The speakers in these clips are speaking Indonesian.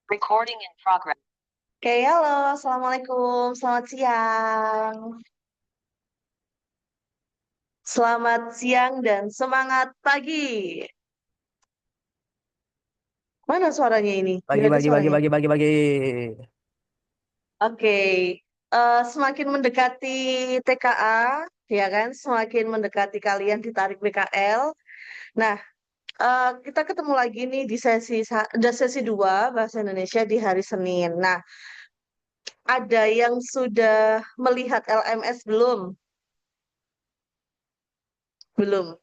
Recording in progress. Oke, halo, Assalamualaikum, selamat siang. Selamat siang dan semangat pagi. Mana suaranya ini? Bagi, Nggak ada bagi, bagi, suaranya. bagi, bagi, bagi. Oke, semakin mendekati TKA, ya kan, semakin mendekati kalian ditarik PKL. Nah, kita ketemu lagi nih di sesi 2 Bahasa Indonesia di hari Senin. Nah, ada yang sudah melihat LMS belum? Belum.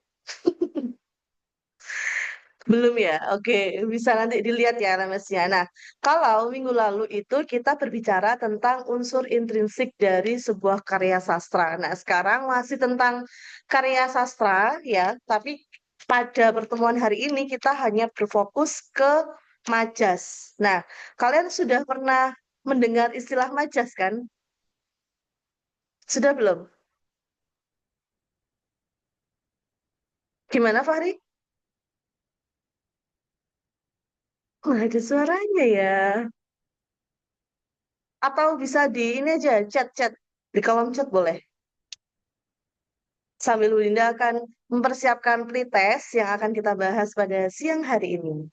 Belum ya? Oke, bisa nanti dilihat ya LMS-nya. Nah, kalau minggu lalu itu kita berbicara tentang unsur intrinsik dari sebuah karya sastra. Nah, sekarang masih tentang karya sastra ya, tapi pada pertemuan hari ini kita hanya berfokus ke majas. Nah, kalian sudah pernah mendengar istilah majas kan? Sudah belum? Gimana, Fahri? Nggak ada suaranya ya. Atau bisa di ini aja, chat-chat. Di kolom chat boleh. Sambil Winda akan mempersiapkan pretest yang akan kita bahas pada siang hari ini.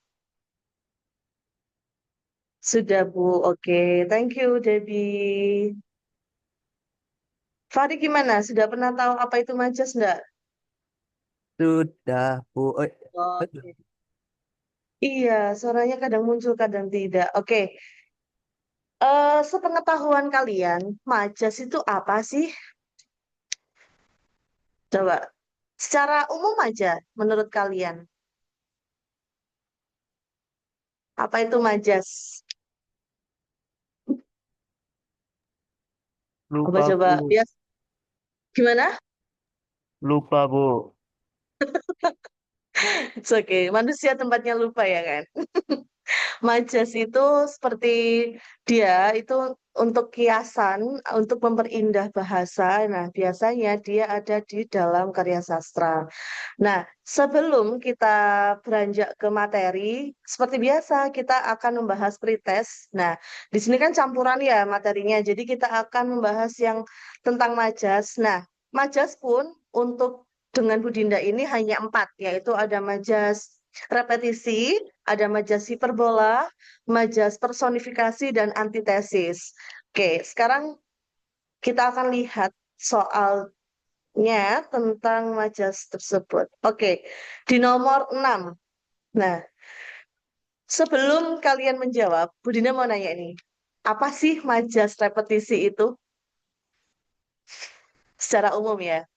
Sudah, Bu. Oke, thank you, Debbie. Fahri gimana? Sudah pernah tahu apa itu majas enggak? Sudah, Bu. Oke. Iya, suaranya kadang muncul, kadang tidak. Oke, sepengetahuan kalian, majas itu apa sih? Coba, secara umum aja, menurut kalian, apa itu majas? Lupa, Coba-coba, Bu. ya, gimana? Lupa, Bu. It's okay, manusia tempatnya lupa ya kan? Majas itu seperti dia itu untuk kiasan, untuk memperindah bahasa. Nah, biasanya dia ada di dalam karya sastra. Nah, sebelum kita beranjak ke materi, seperti biasa kita akan membahas pretest. Nah, di sini kan campuran ya materinya. Jadi kita akan membahas yang tentang majas. Nah, majas pun untuk dengan Budinda ini hanya 4, yaitu ada majas repetisi, ada majas hiperbola, majas personifikasi, dan antitesis. Oke, sekarang kita akan lihat soalnya tentang majas tersebut. Oke, di nomor 6. Nah, sebelum kalian menjawab, Budina mau nanya nih, apa sih majas repetisi itu? Secara umum ya.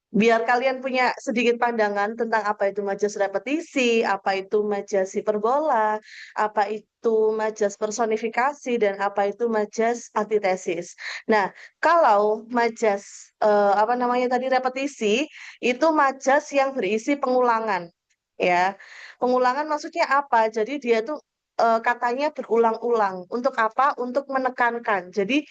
Biar kalian punya sedikit pandangan tentang apa itu majas repetisi, apa itu majas hiperbola, apa itu majas personifikasi, dan apa itu majas antitesis. Nah, kalau majas apa namanya tadi repetisi, itu majas yang berisi pengulangan. Ya, pengulangan maksudnya apa? Jadi dia tuh katanya berulang-ulang. Untuk apa? Untuk menekankan. Jadi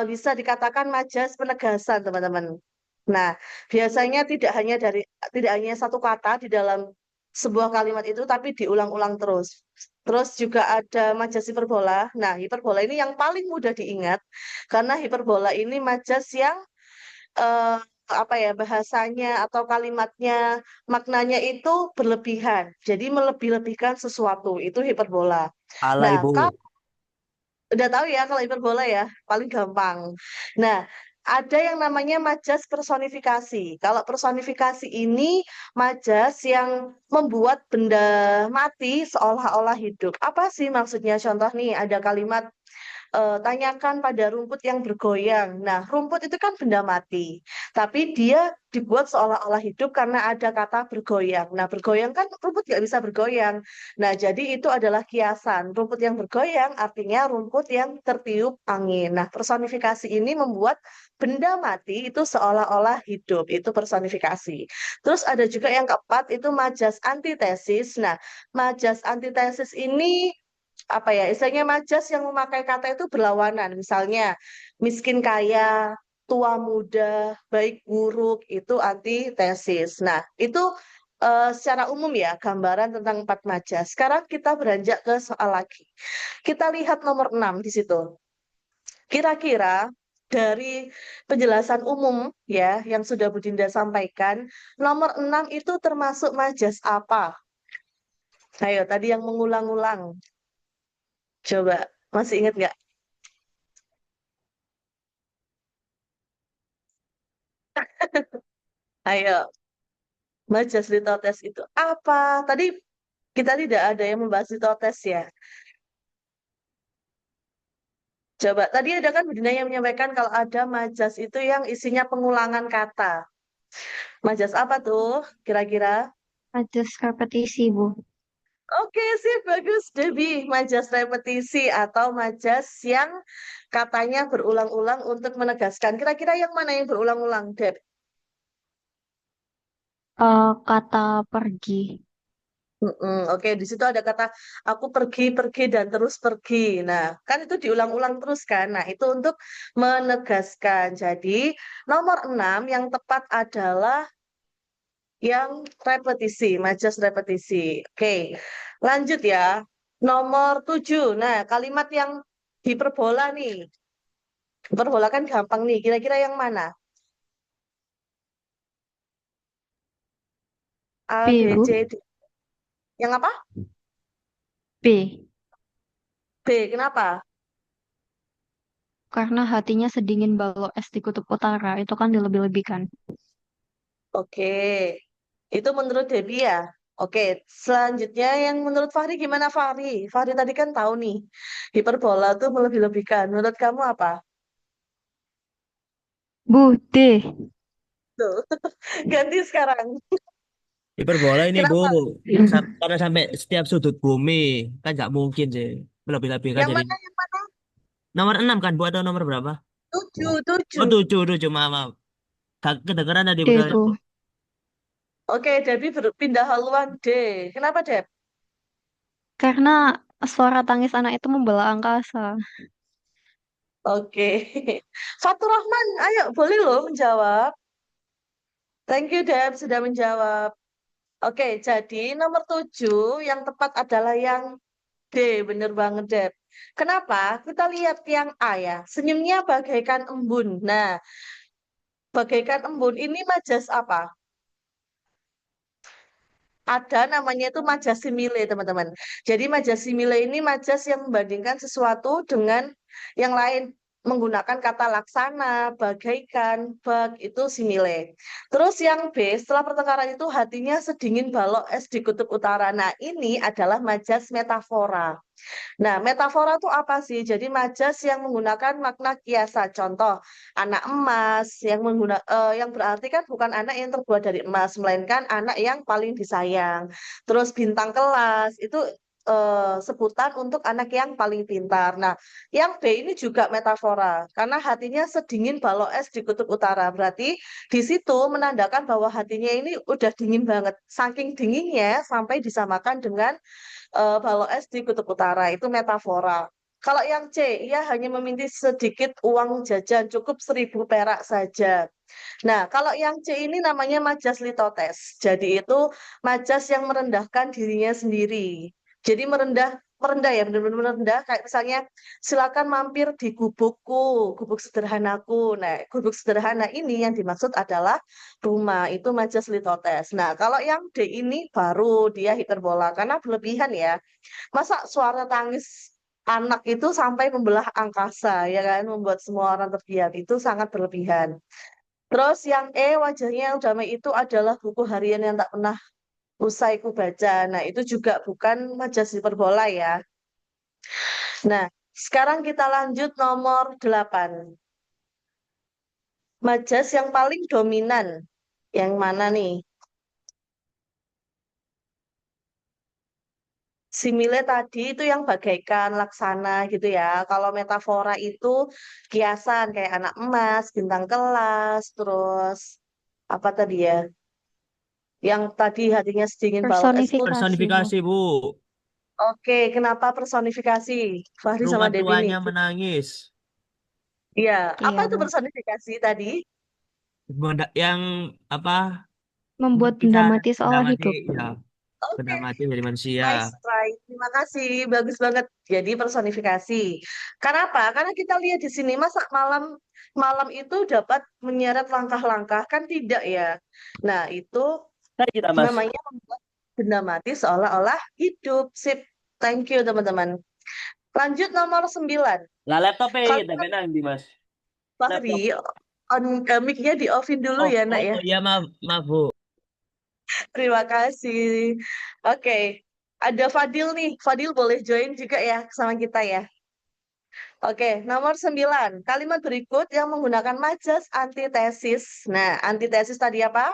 bisa dikatakan majas penegasan, teman-teman. Nah, biasanya tidak hanya satu kata di dalam sebuah kalimat itu, tapi diulang-ulang terus. Terus juga ada majas hiperbola. Nah, hiperbola ini yang paling mudah diingat karena hiperbola ini majas yang eh, apa ya bahasanya atau kalimatnya maknanya itu berlebihan. Jadi melebih-lebihkan sesuatu itu hiperbola. Nah, Alay, Bu. udah tahu ya kalau hiperbola ya, paling gampang. Nah, ada yang namanya majas personifikasi. Kalau personifikasi ini majas yang membuat benda mati seolah-olah hidup. Apa sih maksudnya? Contoh nih, ada kalimat tanyakan pada rumput yang bergoyang. Nah, rumput itu kan benda mati, tapi dia dibuat seolah-olah hidup karena ada kata bergoyang. Nah, bergoyang kan rumput nggak bisa bergoyang. Nah, jadi itu adalah kiasan. Rumput yang bergoyang artinya rumput yang tertiup angin. Nah, personifikasi ini membuat benda mati itu seolah-olah hidup. Itu personifikasi. Terus ada juga yang keempat itu majas antitesis. Nah, majas antitesis ini apa ya istilahnya majas yang memakai kata itu berlawanan, misalnya miskin kaya, tua muda, baik buruk, itu antitesis. Nah, itu secara umum ya, gambaran tentang empat majas. Sekarang kita beranjak ke soal lagi. Kita lihat nomor 6 di situ. Kira-kira dari penjelasan umum ya yang sudah Bu Dinda sampaikan, nomor 6 itu termasuk majas apa? Ayo, tadi yang mengulang-ulang. Coba, masih ingat nggak? Ayo, majas litotes itu apa? Tadi kita tidak ada yang membahas litotes ya. Coba, tadi ada kan Bu Dinda yang menyampaikan kalau ada majas itu yang isinya pengulangan kata. Majas apa tuh kira-kira? Majas repetisi, Bu. Oke sih, bagus Debbie. Majas repetisi atau majas yang katanya berulang-ulang untuk menegaskan. Kira-kira yang mana yang berulang-ulang, Deb? Kata pergi. Oke, di situ ada kata aku pergi, pergi dan terus pergi. Nah, kan itu diulang-ulang terus kan. Nah, itu untuk menegaskan. Jadi, nomor 6 yang tepat adalah yang repetisi, majas repetisi. Oke, lanjut ya. Nomor 7. Nah, kalimat yang hiperbola nih. Hiperbola kan gampang nih. Kira-kira yang mana? A, B, B, Bu. C, D. Yang apa? B. B. Kenapa? Karena hatinya sedingin balok es di kutub utara. Itu kan dilebih-lebihkan. Oke. Itu menurut Debbie ya. Oke, selanjutnya yang menurut Fahri gimana Fahri? Fahri tadi kan tahu nih, hiperbola tuh melebih-lebihkan. Menurut kamu apa? Bu, D. Tuh, ganti sekarang. Hiperbola ini Bu, Kenapa? karena sampai setiap sudut bumi kan nggak mungkin sih lebih-lebihkan Yang jadi mana? Yang mana? nomor 6 kan Bu atau nomor berapa? Tujuh, Oh tujuh. 7, 7 maaf, maaf. Gak kedengeran tadi D, betul. Bu. Oke, Debbie berpindah haluan D. Kenapa, Deb? Karena suara tangis anak itu membelah angkasa. Oke. Fatur Rahman, ayo boleh loh menjawab. Thank you, Deb, sudah menjawab. Oke, jadi nomor 7 yang tepat adalah yang D, bener banget, Deb. Kenapa? Kita lihat yang A ya. Senyumnya bagaikan embun. Nah, bagaikan embun ini majas apa? Ada namanya itu majas simile, teman-teman. Jadi majas simile ini majas yang membandingkan sesuatu dengan yang lain menggunakan kata laksana, bagaikan, bag, itu simile. Terus yang B, setelah pertengkaran itu hatinya sedingin balok es di kutub utara. Nah, ini adalah majas metafora. Nah, metafora itu apa sih? Jadi majas yang menggunakan makna kiasan. Contoh, anak emas yang berarti kan bukan anak yang terbuat dari emas, melainkan anak yang paling disayang. Terus bintang kelas itu sebutan untuk anak yang paling pintar. Nah, yang B ini juga metafora karena hatinya sedingin balok es di kutub utara. Berarti di situ menandakan bahwa hatinya ini udah dingin banget. Saking dinginnya sampai disamakan dengan balok es di Kutub Utara itu metafora. Kalau yang C, ia hanya meminta sedikit uang jajan, cukup 1.000 perak saja. Nah, kalau yang C ini namanya majas litotes. Jadi itu majas yang merendahkan dirinya sendiri. Jadi merendah ya, benar-benar merendah. Kayak misalnya, silakan mampir di gubukku, gubuk sederhanaku. Nah, gubuk sederhana ini yang dimaksud adalah rumah. Itu majas litotes. Nah, kalau yang D ini baru dia hiperbola karena berlebihan ya. Masa suara tangis anak itu sampai membelah angkasa, ya kan, membuat semua orang terdiam. Itu sangat berlebihan. Terus yang E, wajahnya yang damai itu adalah buku harian yang tak pernah usai ku baca. Nah, itu juga bukan majas hiperbola ya. Nah, sekarang kita lanjut nomor 8. Majas yang paling dominan. Yang mana nih? Simile tadi itu yang bagaikan laksana gitu ya. Kalau metafora itu kiasan kayak anak emas, bintang kelas, terus apa tadi ya? Yang tadi hatinya sedingin balok es itu. Personifikasi, Bu. Personifikasi Bu, Oke, kenapa personifikasi? Fahri sama rumah Debbie nih. tuanya menangis. Iya, apa Iya, itu Bu. personifikasi tadi? Yang apa? Membuat bisa benda mati benda seolah mati hidup. ya, benda Oke, mati dari manusia. nice try. Terima kasih, bagus banget. Jadi personifikasi. Karena apa? Karena kita lihat di sini masak malam malam itu dapat menyeret langkah-langkah kan tidak ya. Nah, itu Kan kita Mas. namanya membuat benda mati seolah-olah hidup. Sip. Thank you, teman-teman. Lanjut nomor 9. Lah laptopnya Kalau tapi nanti Mas. Fahri, Laptop. mic-nya di-offin dulu Oh, ya, nak oh ya. iya maaf, maaf Bu. Terima kasih. Oke, ada Fadil nih. Fadil boleh join juga ya sama kita ya. Oke, nomor 9. Kalimat berikut yang menggunakan majas antitesis. Nah, antitesis tadi apa?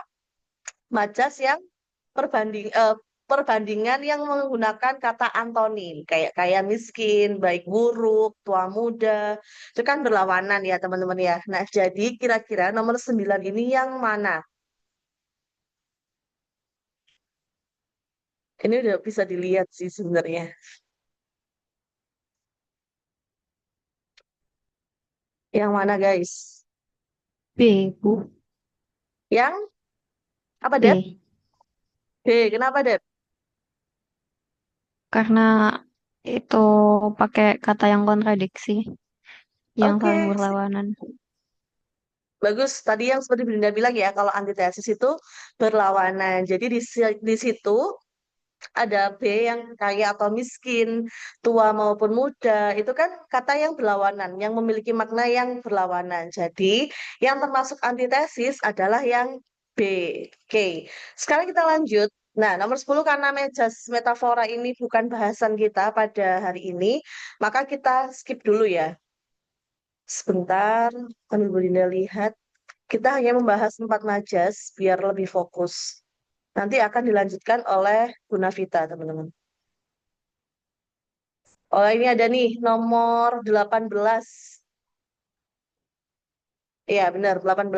Majas yang perbandingan yang menggunakan kata antonim. Kayak kaya miskin, baik buruk, tua muda. Itu kan berlawanan ya teman-teman ya. Nah, jadi kira-kira nomor 9 ini yang mana? Ini udah bisa dilihat sih sebenarnya. Yang mana guys? B, Bu. Yang apa, Det? B. Kenapa, Det? Karena itu pakai kata yang kontradiksi, yang saling Oke, berlawanan. bagus. Tadi yang seperti Brinda bilang ya, kalau antitesis itu berlawanan. Jadi di situ ada B yang kaya atau miskin, tua maupun muda. Itu kan kata yang berlawanan, yang memiliki makna yang berlawanan. Jadi yang termasuk antitesis adalah yang B. Oke, sekarang kita lanjut. Nah, nomor 10 karena mejas metafora ini bukan bahasan kita pada hari ini, maka kita skip dulu ya. Sebentar, kami Belinda lihat. Kita hanya membahas 4 majas biar lebih fokus. Nanti akan dilanjutkan oleh Bu Navita, teman-teman. Oh, ini ada nih, nomor 18. Iya, benar, 18.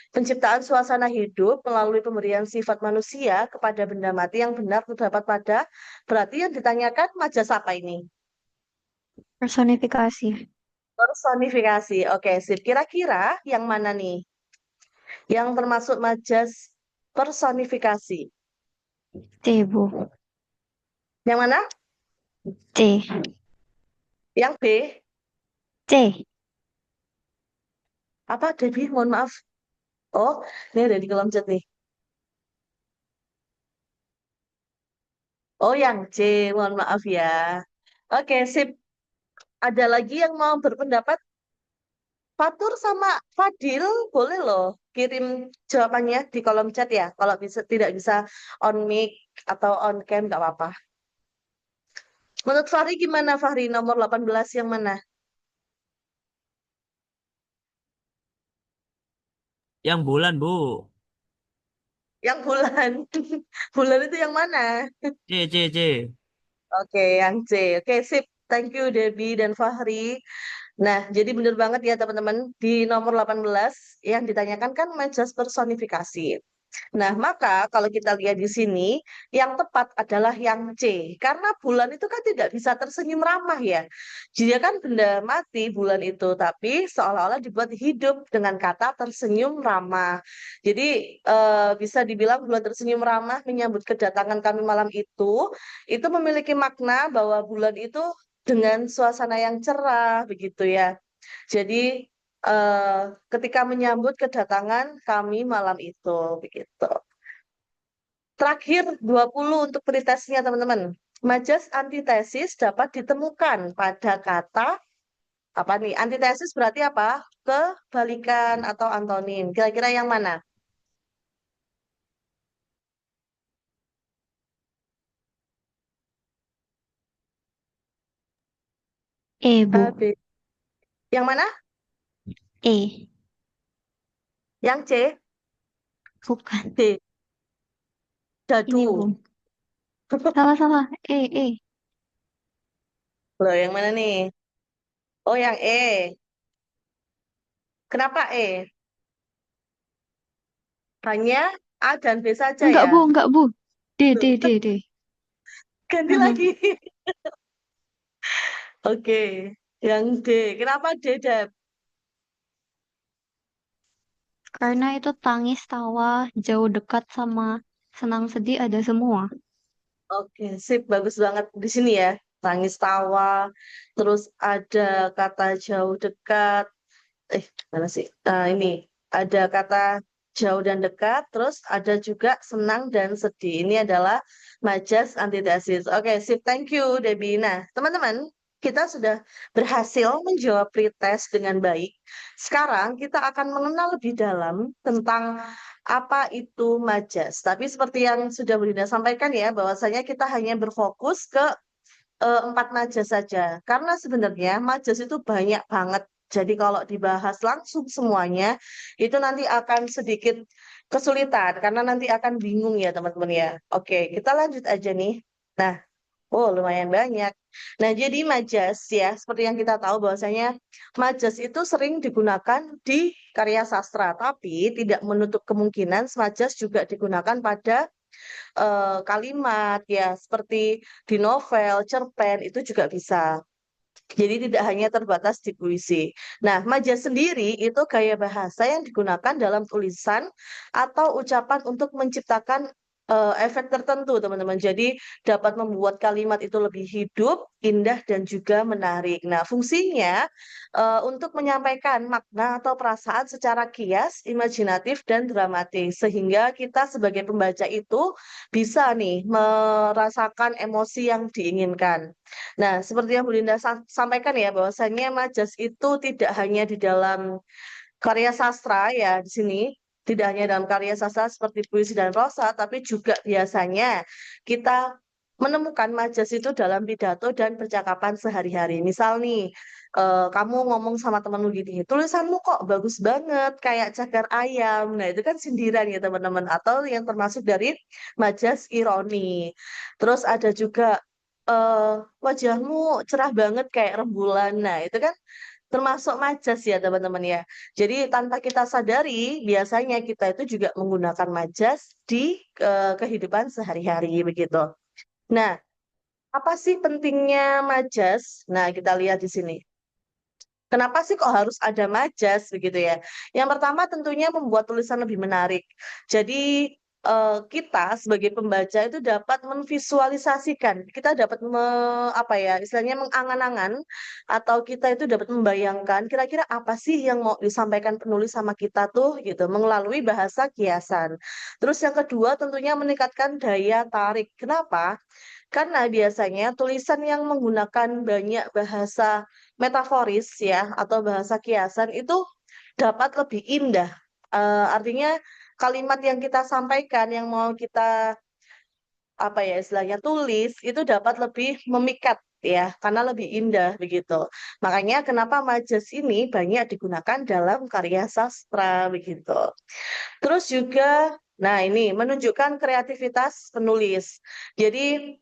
Penciptaan suasana hidup melalui pemberian sifat manusia kepada benda mati yang benar terdapat pada, berarti yang ditanyakan majas apa ini? Personifikasi. Personifikasi. Oke, sip. Kira-kira yang mana nih? Yang termasuk majas personifikasi. C, Bu. Yang mana? C. Yang B. C. Apa, Debbie? Mohon maaf. Oh, ini ada di kolom chat nih. Oh, yang C. Mohon maaf ya. Oke, sip. Ada lagi yang mau berpendapat? Fatur sama Fadil, boleh loh kirim jawabannya di kolom chat ya. Kalau bisa tidak bisa on mic atau on cam nggak apa-apa. Menurut Fahri gimana Fahri? Nomor 18 yang mana? Yang bulan Bu. Yang bulan. Bulan itu yang mana? C, C, C. Oke, yang C. Oke, sip. Thank you Debbie dan Fahri. Nah, jadi benar banget ya teman-teman, di nomor 18 yang ditanyakan kan majas personifikasi. Nah, maka kalau kita lihat di sini, yang tepat adalah yang C. Karena bulan itu kan tidak bisa tersenyum ramah ya. Dia kan benda mati bulan itu, tapi seolah-olah dibuat hidup dengan kata tersenyum ramah. Jadi bisa dibilang bulan tersenyum ramah menyambut kedatangan kami malam itu memiliki makna bahwa bulan itu dengan suasana yang cerah, begitu ya. Jadi eh, ketika menyambut kedatangan kami malam itu, begitu. Terakhir 20 untuk pretesnya teman-teman. Majas antitesis dapat ditemukan pada kata apa nih? Antitesis berarti apa? Kebalikan atau antonim. Kira-kira yang mana? E, A, Bu. B. Yang mana? E. Yang C, Bukan. D. Ini, Dadu. Bu. Salah-salah. E, E. Loh, yang mana nih? Oh, yang E. Kenapa E? Hanya A dan B saja Enggak, ya? Bu. Enggak, Bu. D, D, Tuh, D, D. ganti lagi. Oke, yang D. Kenapa D, Deb? Karena itu tangis, tawa, jauh dekat sama senang sedih ada semua. Oke, sip, bagus banget di sini ya. Tangis tawa, terus ada kata jauh dekat. Mana sih? Ini ada kata jauh dan dekat, terus ada juga senang dan sedih. Ini adalah majas antitesis. Oke, sip, thank you, Debbie. Nah, teman-teman, kita sudah berhasil menjawab pretest dengan baik. Sekarang kita akan mengenal lebih dalam tentang apa itu majas. Tapi seperti yang sudah Bu Linda sampaikan ya, bahwasanya kita hanya berfokus ke empat majas saja. Karena sebenarnya majas itu banyak banget. Jadi kalau dibahas langsung semuanya, itu nanti akan sedikit kesulitan karena nanti akan bingung ya teman-teman ya. Oke, kita lanjut aja nih. Nah, oh lumayan banyak. Nah, jadi majas ya, seperti yang kita tahu bahwasanya majas itu sering digunakan di karya sastra, tapi tidak menutup kemungkinan majas juga digunakan pada kalimat ya seperti di novel, cerpen itu juga bisa. Jadi tidak hanya terbatas di puisi. Nah, majas sendiri itu gaya bahasa yang digunakan dalam tulisan atau ucapan untuk menciptakan efek tertentu, teman-teman. Jadi dapat membuat kalimat itu lebih hidup, indah, dan juga menarik. Nah, fungsinya untuk menyampaikan makna atau perasaan secara kias, imajinatif, dan dramatis. Sehingga kita sebagai pembaca itu bisa nih merasakan emosi yang diinginkan. Nah, seperti yang Bu Linda sampaikan ya, bahwasannya majas itu tidak hanya di dalam karya sastra ya di sini, tidak hanya dalam karya sastra seperti puisi dan prosa, tapi juga biasanya kita menemukan majas itu dalam pidato dan percakapan sehari-hari. Misal nih, kamu ngomong sama temenmu gini, tulisanmu kok bagus banget, kayak cagar ayam. Nah, itu kan sindiran ya teman-teman, atau yang termasuk dari majas ironi. Terus ada juga eh, wajahmu cerah banget kayak rembulan. Nah, itu kan termasuk majas ya teman-teman ya. Jadi tanpa kita sadari, biasanya kita itu juga menggunakan majas di kehidupan sehari-hari begitu. Nah, apa sih pentingnya majas? Nah, kita lihat di sini. Kenapa sih kok harus ada majas begitu ya? Yang pertama tentunya membuat tulisan lebih menarik. Jadi kita sebagai pembaca itu dapat memvisualisasikan, kita dapat apa ya, istilahnya mengangan-angan atau kita itu dapat membayangkan kira-kira apa sih yang mau disampaikan penulis sama kita tuh gitu melalui bahasa kiasan. Terus yang kedua tentunya meningkatkan daya tarik. Kenapa? Karena biasanya tulisan yang menggunakan banyak bahasa metaforis ya atau bahasa kiasan itu dapat lebih indah. Artinya kalimat yang kita sampaikan yang mau kita apa ya istilahnya tulis itu dapat lebih memikat ya karena lebih indah begitu. Makanya kenapa majas ini banyak digunakan dalam karya sastra begitu. Terus juga nah ini menunjukkan kreativitas penulis. Jadi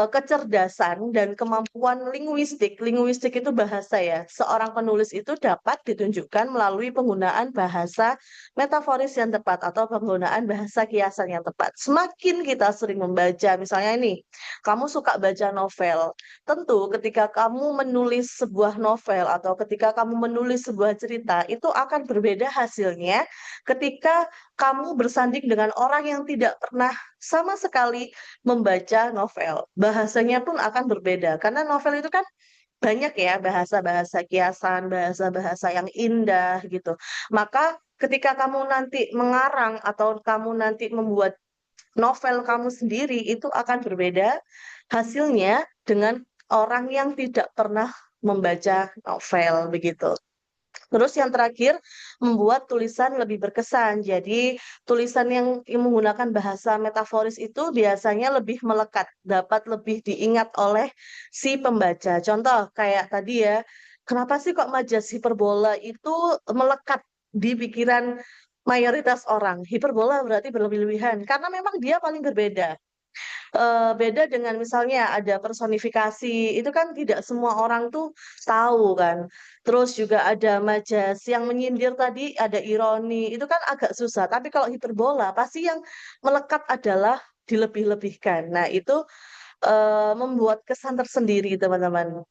kecerdasan dan kemampuan linguistik. Linguistik itu bahasa ya. Seorang penulis itu dapat ditunjukkan melalui penggunaan bahasa metaforis yang tepat atau penggunaan bahasa kiasan yang tepat. Semakin kita sering membaca, misalnya ini, kamu suka baca novel. Tentu ketika kamu menulis sebuah novel atau ketika kamu menulis sebuah cerita, itu akan berbeda hasilnya ketika kamu bersanding dengan orang yang tidak pernah sama sekali membaca novel. Bahasanya pun akan berbeda karena novel itu kan banyak ya bahasa-bahasa kiasan, bahasa-bahasa yang indah gitu. Maka ketika kamu nanti mengarang atau kamu nanti membuat novel kamu sendiri itu akan berbeda hasilnya dengan orang yang tidak pernah membaca novel begitu. Terus yang terakhir, membuat tulisan lebih berkesan. Jadi, tulisan yang menggunakan bahasa metaforis itu biasanya lebih melekat, dapat lebih diingat oleh si pembaca. Contoh, kayak tadi ya, kenapa sih kok majas hiperbola itu melekat di pikiran mayoritas orang? Hiperbola berarti berlebih-lebihan, karena memang dia paling berbeda. Beda dengan misalnya ada personifikasi, itu kan tidak semua orang tuh tahu kan. Terus juga ada majas yang menyindir tadi, ada ironi, itu kan agak susah. Tapi kalau hiperbola, pasti yang melekat adalah dilebih-lebihkan. Nah, itu membuat kesan tersendiri, teman-teman.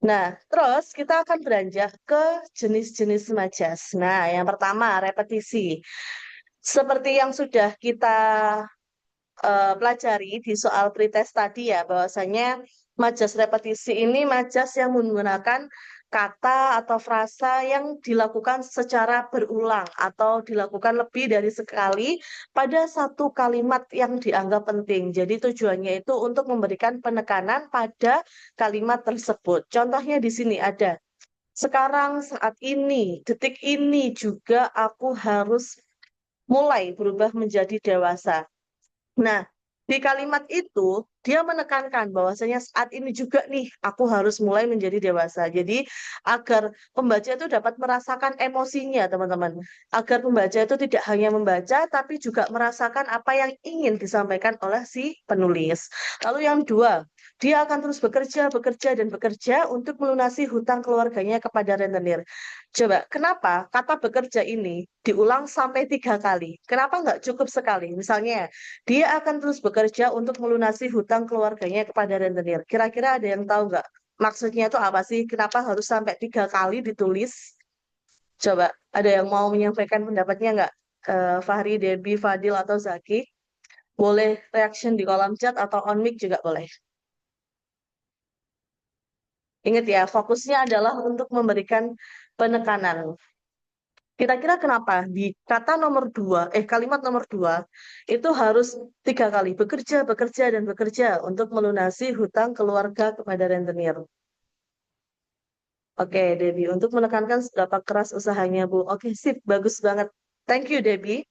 Nah, terus kita akan beranjak ke jenis-jenis majas. Nah, yang pertama repetisi. Seperti yang sudah kita pelajari di soal pretest tadi ya, bahwasanya majas repetisi ini majas yang menggunakan kata atau frasa yang dilakukan secara berulang atau dilakukan lebih dari sekali pada satu kalimat yang dianggap penting. Jadi tujuannya itu untuk memberikan penekanan pada kalimat tersebut. Contohnya di sini ada, sekarang, saat ini, detik ini juga aku harus mulai berubah menjadi dewasa. Nah, di kalimat itu dia menekankan bahwasanya saat ini juga nih aku harus mulai menjadi dewasa. Jadi agar pembaca itu dapat merasakan emosinya, teman-teman. Agar pembaca itu tidak hanya membaca tapi juga merasakan apa yang ingin disampaikan oleh si penulis. Lalu yang kedua, dia akan terus bekerja, bekerja, dan bekerja untuk melunasi hutang keluarganya kepada rentenir. Coba, kenapa kata bekerja ini diulang sampai 3 kali? Kenapa nggak cukup sekali? Misalnya, dia akan terus bekerja untuk melunasi hutang keluarganya kepada rentenir. Kira-kira ada yang tahu nggak? Maksudnya itu apa sih? Kenapa harus sampai 3 kali ditulis? Coba, ada yang mau menyampaikan pendapatnya nggak? Fahri, Debbie, Fadil, atau Zaki? Boleh reaction di kolom chat atau on mic juga boleh. Ingat ya, fokusnya adalah untuk memberikan penekanan. Kira-kira kenapa di kata nomor 2, kalimat nomor 2, itu harus 3 kali bekerja, bekerja, dan bekerja untuk melunasi hutang keluarga kepada rentenir. Oke, Debbie, untuk menekankan seberapa keras usahanya, Bu. Oke, sip, bagus banget. Thank you, Debbie.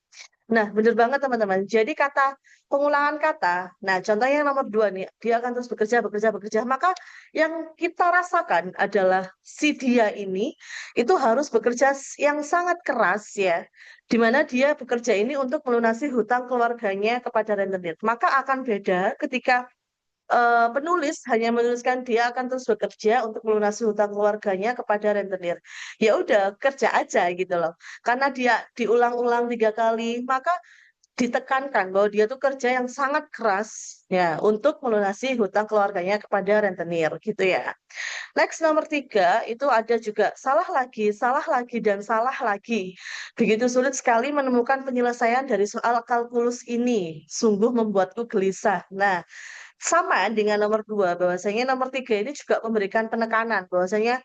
Nah, benar banget teman-teman. Jadi kata pengulangan kata, nah contohnya yang nomor 2 nih, dia akan terus bekerja, bekerja, bekerja. Maka yang kita rasakan adalah si dia ini itu harus bekerja yang sangat keras ya, di mana dia bekerja ini untuk melunasi hutang keluarganya kepada rentenir. Maka akan beda ketika penulis hanya menuliskan dia akan terus bekerja untuk melunasi hutang keluarganya kepada rentenir. Ya udah, kerja aja gitu loh. Karena dia diulang-ulang 3 kali, maka ditekankan bahwa dia tuh kerja yang sangat keras ya untuk melunasi hutang keluarganya kepada rentenir gitu ya. Next nomor 3 itu ada juga salah lagi dan salah lagi. Begitu sulit sekali menemukan penyelesaian dari soal kalkulus ini. Sungguh membuatku gelisah. Nah, sama dengan nomor 2, bahwasanya nomor 3 ini juga memberikan penekanan, bahwasanya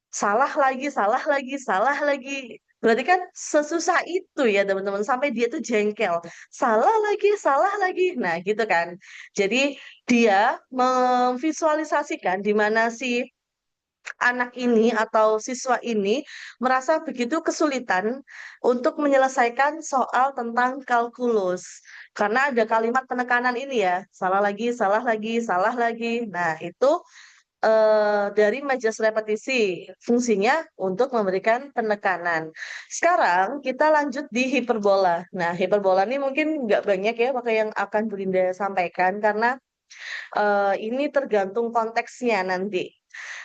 salah lagi, salah lagi, salah lagi. Berarti kan sesusah itu ya teman-teman, sampai dia tuh jengkel. Salah lagi, salah lagi. Nah gitu kan. Jadi dia memvisualisasikan di mana si anak ini atau siswa ini merasa begitu kesulitan untuk menyelesaikan soal tentang kalkulus. Karena ada kalimat penekanan ini ya, salah lagi, salah lagi, salah lagi. Nah, itu dari majas repetisi, fungsinya untuk memberikan penekanan. Sekarang kita lanjut di hiperbola. Nah, hiperbola ini mungkin nggak banyak ya pakai yang akan Burinda sampaikan karena ini tergantung konteksnya nanti.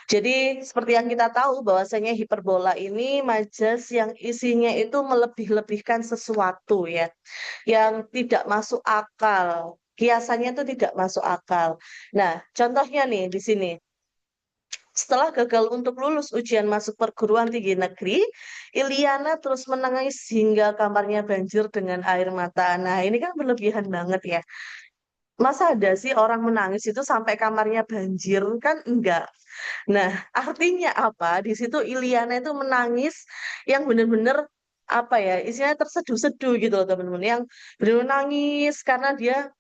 Jadi seperti yang kita tahu bahwasanya hiperbola ini majas yang isinya itu melebih-lebihkan sesuatu ya, yang tidak masuk akal. Kiasannya itu tidak masuk akal. Nah, contohnya nih di sini. Setelah gagal untuk lulus ujian masuk perguruan tinggi negeri, Iliana terus menangis hingga kamarnya banjir dengan air mata. Nah, ini kan berlebihan banget ya. Masa ada sih orang menangis itu sampai kamarnya banjir? Kan enggak. Nah, artinya apa? Di situ Iliana itu menangis yang benar-benar apa ya, istilahnya terseduh-seduh gitu loh teman-teman. Yang benar-benar nangis karena dia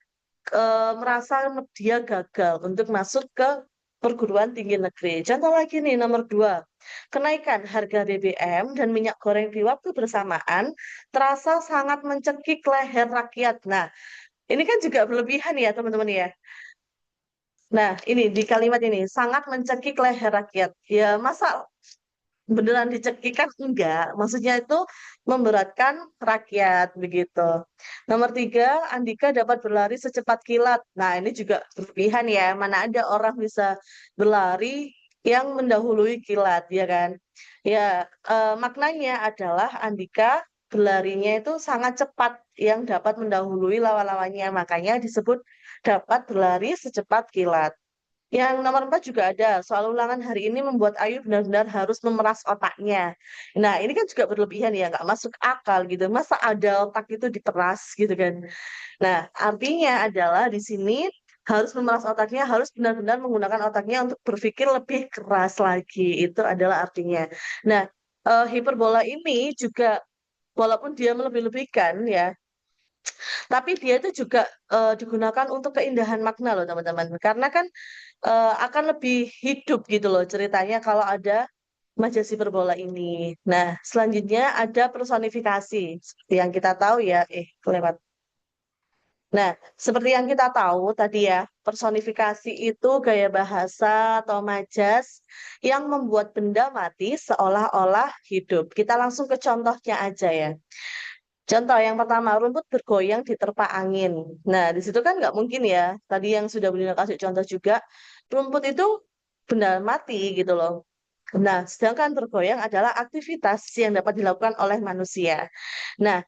merasa dia gagal untuk masuk ke perguruan tinggi negeri. Contoh lagi nih nomor 2, kenaikan harga BBM dan minyak goreng di waktu bersamaan terasa sangat mencekik leher rakyat. Nah, ini kan juga berlebihan ya teman-teman ya. Nah, ini di kalimat ini sangat mencekik leher rakyat. Ya, masa beneran dicekik kan enggak. Maksudnya itu memberatkan rakyat begitu. Nomor 3, Andika dapat berlari secepat kilat. Nah, ini juga berlebihan ya. Mana ada orang bisa berlari yang mendahului kilat, ya kan? Ya, maknanya adalah Andika berlarinya itu sangat cepat yang dapat mendahului lawan-lawannya. Makanya disebut dapat berlari secepat kilat. Yang nomor 4 juga ada, soal ulangan hari ini membuat Ayu benar-benar harus memeras otaknya. Nah, ini kan juga berlebihan ya, nggak masuk akal gitu. Masa ada otak itu diperas gitu kan. Nah, artinya adalah di sini harus memeras otaknya, harus benar-benar menggunakan otaknya untuk berpikir lebih keras lagi. Itu adalah artinya. Nah, hiperbola ini juga walaupun dia melebih-lebihkan ya, tapi dia itu juga digunakan untuk keindahan makna loh teman-teman. Karena kan akan lebih hidup gitu loh ceritanya kalau ada majas hiperbola ini. Nah, selanjutnya ada personifikasi. Seperti yang kita tahu ya, kelewat. Nah, seperti yang kita tahu tadi ya, personifikasi itu gaya bahasa atau majas yang membuat benda mati seolah-olah hidup. Kita langsung ke contohnya aja ya. Contoh yang pertama, rumput bergoyang diterpa angin. Nah, di situ kan nggak mungkin ya. Tadi yang sudah Bunda kasih contoh juga, rumput itu benda mati gitu loh. Nah, sedangkan bergoyang adalah aktivitas yang dapat dilakukan oleh manusia. Nah,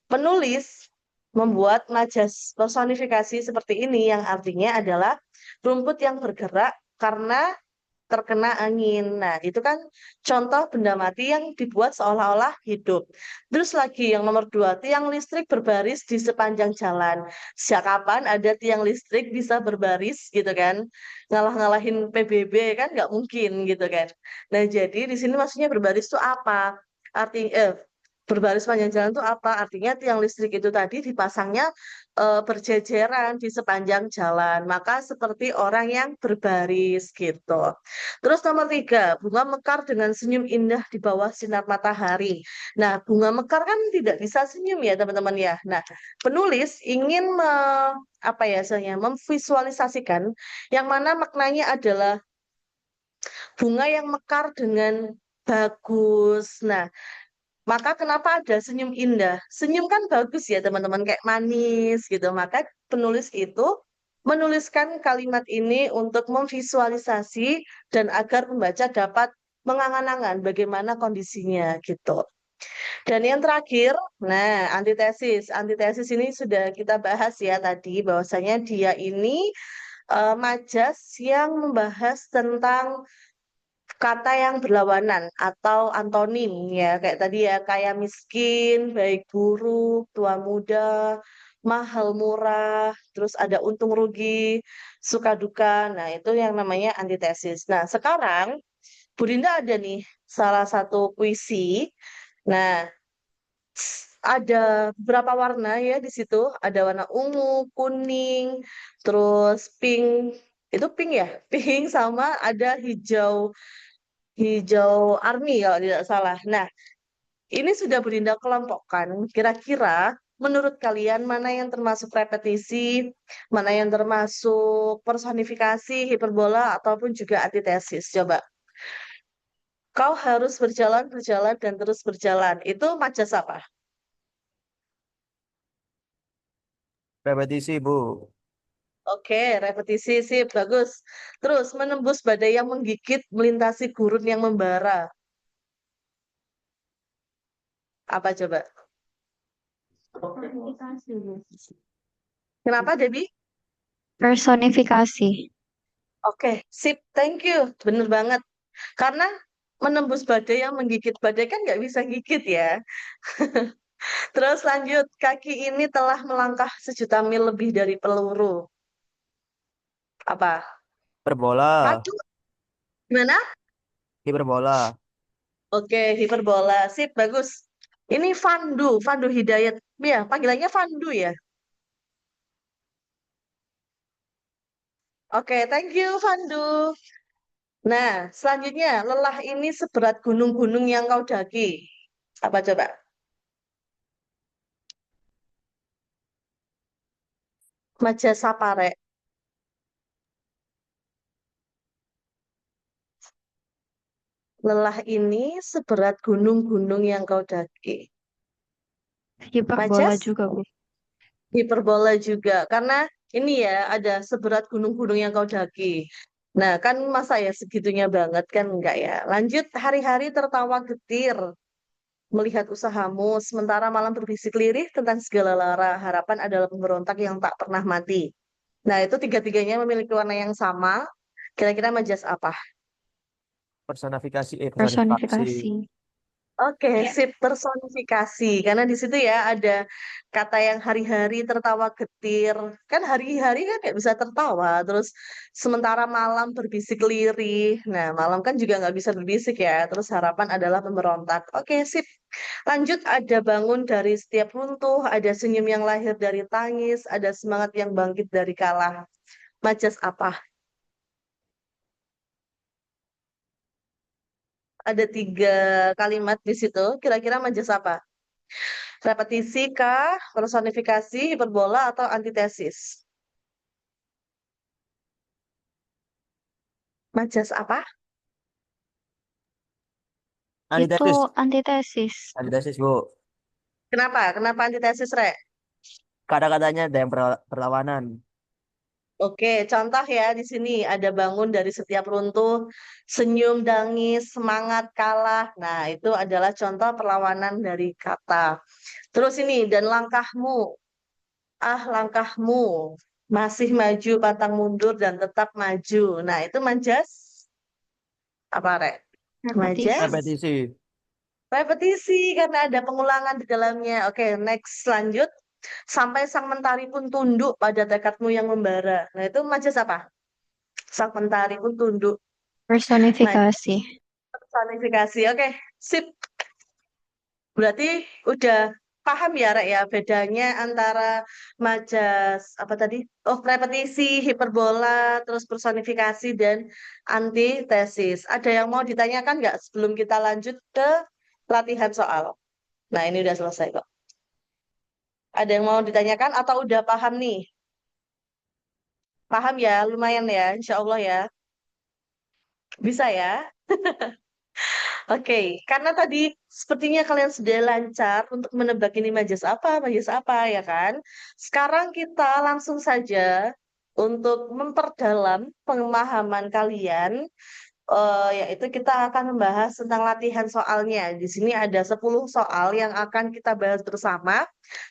penulis membuat majas personifikasi seperti ini yang artinya adalah rumput yang bergerak karena terkena angin. Nah, itu kan contoh benda mati yang dibuat seolah-olah hidup. Terus lagi yang nomor 2, tiang listrik berbaris di sepanjang jalan. Sejak kapan ada tiang listrik bisa berbaris gitu kan? Ngalah-ngalahin PBB kan nggak mungkin gitu kan. Nah, jadi di sini maksudnya berbaris itu apa? Arti berbaris panjang jalan itu apa? Artinya tiang listrik itu tadi dipasangnya berjejeran di sepanjang jalan. Maka seperti orang yang berbaris gitu. Terus nomor 3, bunga mekar dengan senyum indah di bawah sinar matahari. Nah, bunga mekar kan tidak bisa senyum ya teman-teman ya. Nah, penulis ingin apa ya istilahnya, memvisualisasikan yang mana maknanya adalah bunga yang mekar dengan bagus. Nah, maka kenapa ada senyum indah? Senyum kan bagus ya teman-teman, kayak manis gitu. Maka penulis itu menuliskan kalimat ini untuk memvisualisasi dan agar pembaca dapat mengangan-angan bagaimana kondisinya gitu. Dan yang terakhir, nah antitesis. Antitesis ini sudah kita bahas ya tadi bahwasanya dia ini majas yang membahas tentang kata yang berlawanan atau antonim ya kayak tadi ya kaya miskin, baik buruk, tua muda, mahal murah, terus ada untung rugi, suka duka. Nah, itu yang namanya antitesis. Nah, sekarang Bu Dinda ada nih salah satu puisi. Nah, ada beberapa warna ya di situ. Ada warna ungu, kuning, terus pink. Itu pink ya? Pink sama ada hijau hijau army kalau tidak salah. Nah, ini sudah Belinda kelompokkan. Kira-kira menurut kalian mana yang termasuk repetisi, mana yang termasuk personifikasi, hiperbola, ataupun juga antitesis? Coba. Kau harus berjalan, berjalan, dan terus berjalan. Itu majas apa? Repetisi, Bu. Oke, repetisi sih, bagus. Terus, menembus badai yang menggigit, melintasi gurun yang membara. Apa coba? Kenapa, Debbie? Personifikasi. Oke, sip, thank you. Bener banget. Karena menembus badai yang menggigit badai kan nggak bisa gigit ya. Terus lanjut, kaki ini telah melangkah 1 juta mil lebih dari peluru. Apa? Hiperbola. Aduh, gimana? Hiperbola. Oke, hiperbola. Sip, bagus. Ini Fandu, Fandu Hidayat. Ya, panggilannya Fandu ya. Oke, thank you Fandu. Nah, selanjutnya, lelah ini seberat gunung-gunung yang kau daki. Apa coba? Majapahit. Lelah ini seberat gunung-gunung yang kau daki. Hiperbola Majas, juga, Bu. hiperbola juga. Karena ini ya, ada seberat gunung-gunung yang kau daki. Nah, kan masa ya segitunya banget kan enggak ya. Lanjut, hari-hari tertawa getir melihat usahamu, sementara malam berbisik lirih tentang segala lara. Harapan adalah pemberontak yang tak pernah mati. Nah, itu tiga-tiganya memiliki warna yang sama. Kira-kira majas apa? Personifikasi. Personifikasi. Oke, Ya. sip personifikasi. Karena di situ ya ada kata yang hari-hari tertawa getir. Kan hari-hari kan nggak bisa tertawa. Terus sementara malam berbisik lirih. Nah, malam kan juga nggak bisa berbisik ya. Terus harapan adalah pemberontak. Oke, sip. Lanjut, ada bangun dari setiap runtuh, ada senyum yang lahir dari tangis, ada semangat yang bangkit dari kalah. Majas apa? Ada 3 kalimat di situ. Kira-kira majas apa? Repetisi kah, personifikasi, hiperbola, atau antitesis? Majas apa? Itu Antitesis. antitesis. Antitesis, Bu. Kenapa? Kenapa antitesis, Re? Kata-katanya ada yang berlawanan. Oke, contoh ya di sini ada bangun dari setiap runtuh, senyum, dangis, semangat, kalah. Nah, itu adalah contoh perlawanan dari kata. Terus ini, dan langkahmu, langkahmu, masih maju, pantang mundur, dan tetap maju. Nah, itu majas apa, Re? Repetisi. Majas? Repetisi. Repetisi karena ada pengulangan di dalamnya. Oke, next lanjut. Sampai sang mentari pun tunduk pada tekadmu yang membara. Nah, itu majas apa? Sang mentari pun tunduk. Majas Personifikasi. personifikasi. Oke, sip. Berarti udah paham ya, Rek ya, bedanya antara majas apa tadi? Oh, repetisi, hiperbola, terus personifikasi dan antitesis. Ada yang mau ditanyakan nggak sebelum kita lanjut ke latihan soal? Nah, ini udah selesai kok. Ada yang mau ditanyakan atau udah paham nih? Paham ya, lumayan ya, insya Allah ya. Bisa ya? Oke, karena tadi sepertinya kalian sudah lancar untuk menebak ini majas apa, ya kan? Sekarang kita langsung saja untuk memperdalam pemahaman kalian, yaitu kita akan membahas tentang latihan soalnya. Di sini ada 10 soal yang akan kita bahas bersama.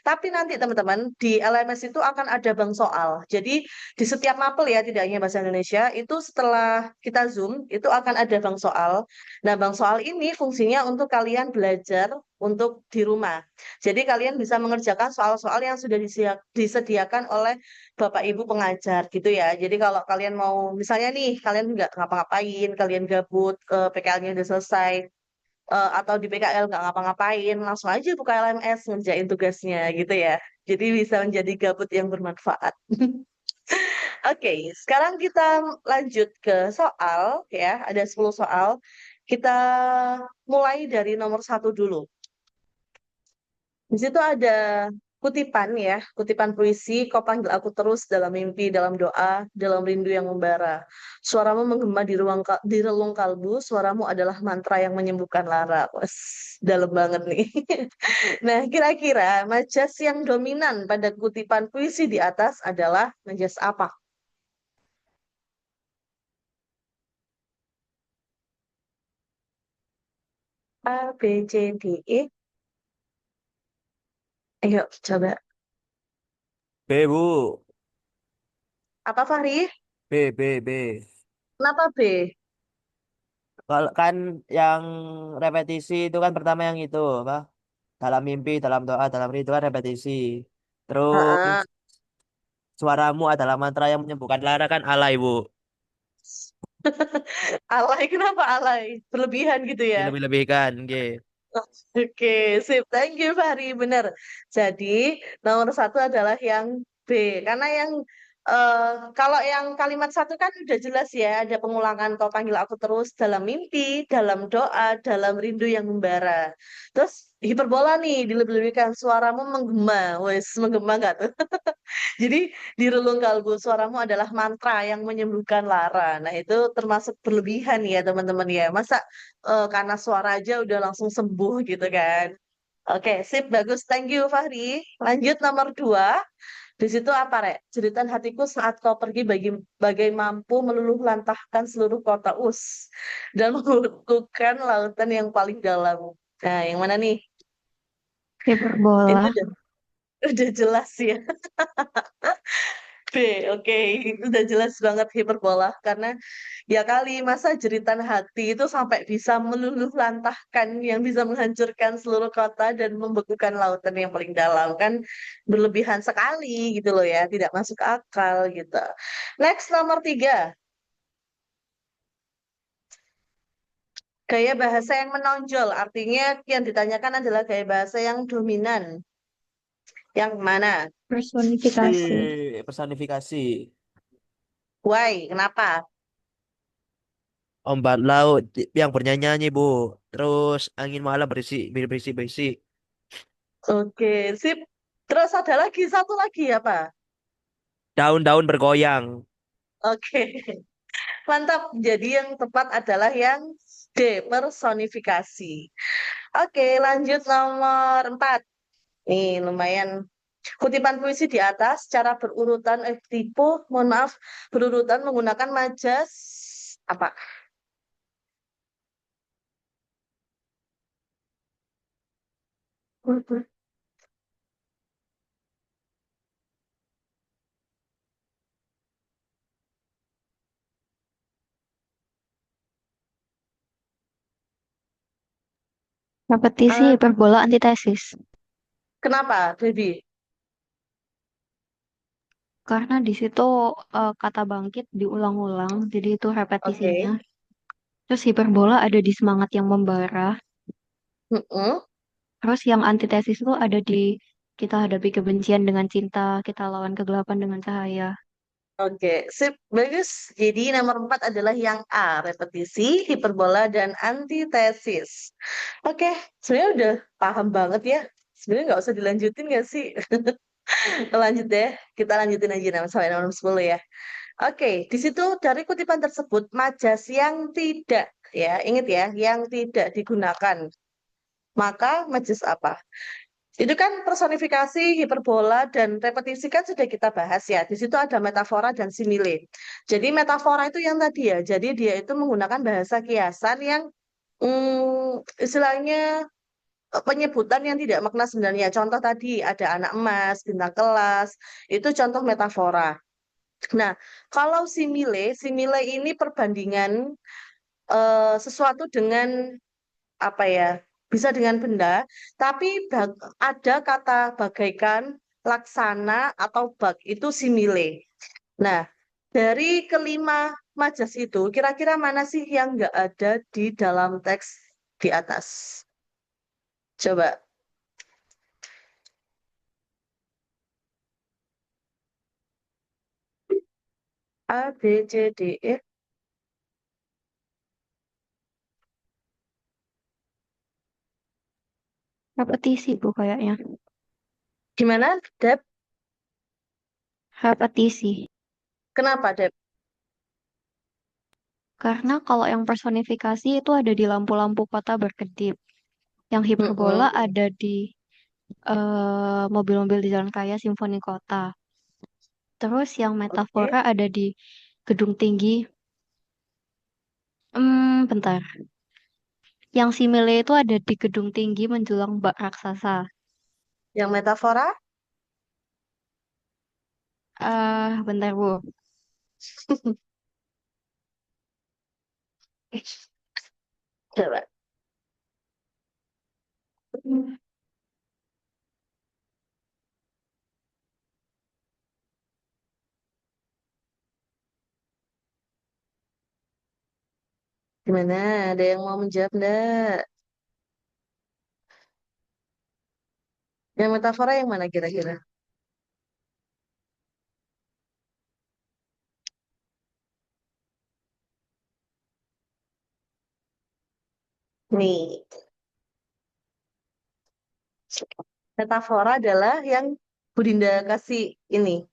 Tapi nanti teman-teman di LMS itu akan ada bank soal. Jadi di setiap mapel ya, tidak hanya bahasa Indonesia, itu setelah kita Zoom itu akan ada bank soal. Nah, bank soal ini fungsinya untuk kalian belajar untuk di rumah. Jadi kalian bisa mengerjakan soal-soal yang sudah disediakan oleh Bapak Ibu pengajar gitu ya. Jadi kalau kalian mau, misalnya nih, kalian nggak ngapa-ngapain, kalian gabut, PKL-nya udah selesai, atau di PKL nggak ngapa-ngapain, langsung aja buka LMS ngerjain tugasnya gitu ya. Jadi bisa menjadi gabut yang bermanfaat. Oke, sekarang kita lanjut ke soal ya. Ada 10 soal. Kita mulai dari nomor 1 dulu. Di situ ada kutipan ya, kutipan puisi, kau panggil aku terus dalam mimpi, dalam doa, dalam rindu yang membara. Suaramu menggema di relung kalbu, suaramu adalah mantra yang menyembuhkan lara. Wes, dalam banget nih. Nah, kira-kira majas yang dominan pada kutipan puisi di atas adalah majas apa? A, B, C, D, E. Ayo, coba. B, Bu. Apa, Fahri? B, B, B. Kenapa B? Kalau kan yang repetisi itu kan pertama yang itu apa? Dalam mimpi, dalam doa, dalam rindu kan repetisi. Terus Heeh. suaramu adalah mantra yang menyembuhkan lara kan alay, Bu. Alay, kenapa alay? Berlebihan gitu ya? Dilebih-lebihkan, nggih. Oke, sip. Thank you, Fahri. Bener. Jadi, nomor 1 adalah yang B. Karena yang eh, kalau yang kalimat satu kan udah jelas ya, ada pengulangan kau panggil aku terus dalam mimpi, dalam doa, dalam rindu yang membara. Terus hiperbola nih, dilebih-lebihkan suaramu menggema. Wes, menggema nggak tuh? Jadi di relung kalbu suaramu adalah mantra yang menyembuhkan lara. Nah, itu termasuk berlebihan ya, teman-teman ya. Masa karena suara aja udah langsung sembuh gitu kan. Oke, sip, bagus. Thank you, Fahri. Lanjut nomor 2. Di situ apa, Rek? Jeritan hatiku saat kau pergi bagai mampu meluluh lantahkan seluruh kota dan meluluhkan lautan yang paling dalam. Nah, yang mana nih? Ini Hiperbola. udah jelas ya. B, oke. Udah jelas banget hiperbola karena ya kali masa jeritan hati itu sampai bisa meluluh lantahkan yang bisa menghancurkan seluruh kota dan membekukan lautan yang paling dalam kan berlebihan sekali gitu loh ya, tidak masuk akal gitu. Next nomor 3, gaya bahasa yang menonjol. Artinya yang ditanyakan adalah gaya bahasa yang dominan. Yang mana? Personifikasi. Personifikasi. Why? Kenapa? Ombak laut yang bernyanyi-nyanyi, Bu. Terus angin malam berisik. Oke, sip. Terus ada lagi, satu lagi apa? Daun-daun bergoyang. Oke, mantap. Jadi yang tepat adalah yang D, personifikasi. Oke, lanjut nomor 4. Nih, lumayan. Kutipan puisi di atas secara berurutan, tipe, mohon maaf, berurutan menggunakan majas apa? Repetisi, Ah, hiperbola, antitesis. kenapa, Baby? Karena di situ kata bangkit diulang-ulang, jadi itu repetisinya. Oke. Terus hiperbola ada di semangat yang membara. Mm-mm. Terus yang antitesis itu ada di kita hadapi kebencian dengan cinta, kita lawan kegelapan dengan cahaya. Oke, sip, bagus. Jadi nomor 4 adalah yang A, repetisi, hiperbola, dan antitesis. Oke, sebenarnya udah paham banget ya. Sebenarnya nggak usah dilanjutin nggak sih? Lanjut deh, kita lanjutin aja sampai nomor 10 ya. Oke, di situ dari kutipan tersebut, majas yang tidak, ya, ingat ya, yang tidak digunakan. Maka majas apa? Itu kan personifikasi, hiperbola, dan repetisi kan sudah kita bahas ya. Di situ ada metafora dan simile. Jadi metafora itu yang tadi ya. Jadi dia itu menggunakan bahasa kiasan yang istilahnya penyebutan yang tidak makna sebenarnya. Contoh tadi ada anak emas, bintang kelas, itu contoh metafora. Nah, kalau simile, simile ini perbandingan sesuatu dengan apa ya, bisa dengan benda, tapi ada kata bagaikan, laksana, atau bak, itu simile. Nah, dari kelima majas itu, kira-kira mana sih yang nggak ada di dalam teks di atas? Coba. A, B, C, D, E. Repetisi bu kayaknya. Gimana, Deb? Repetisi. Kenapa, Deb? Karena kalau yang personifikasi itu ada di lampu-lampu kota berkedip. Yang hiperbola Mm-mm. ada di mobil-mobil di jalan raya simfoni kota. Terus yang Oke. metafora ada di gedung tinggi. Bentar. Yang simile itu ada di gedung tinggi menjulang bak raksasa. Yang metafora? Bentar bu. Coba. Gimana? Ada yang mau menjawab enggak? Yang metafora yang mana kira-kira? Nih, metafora adalah yang Budinda kasih ini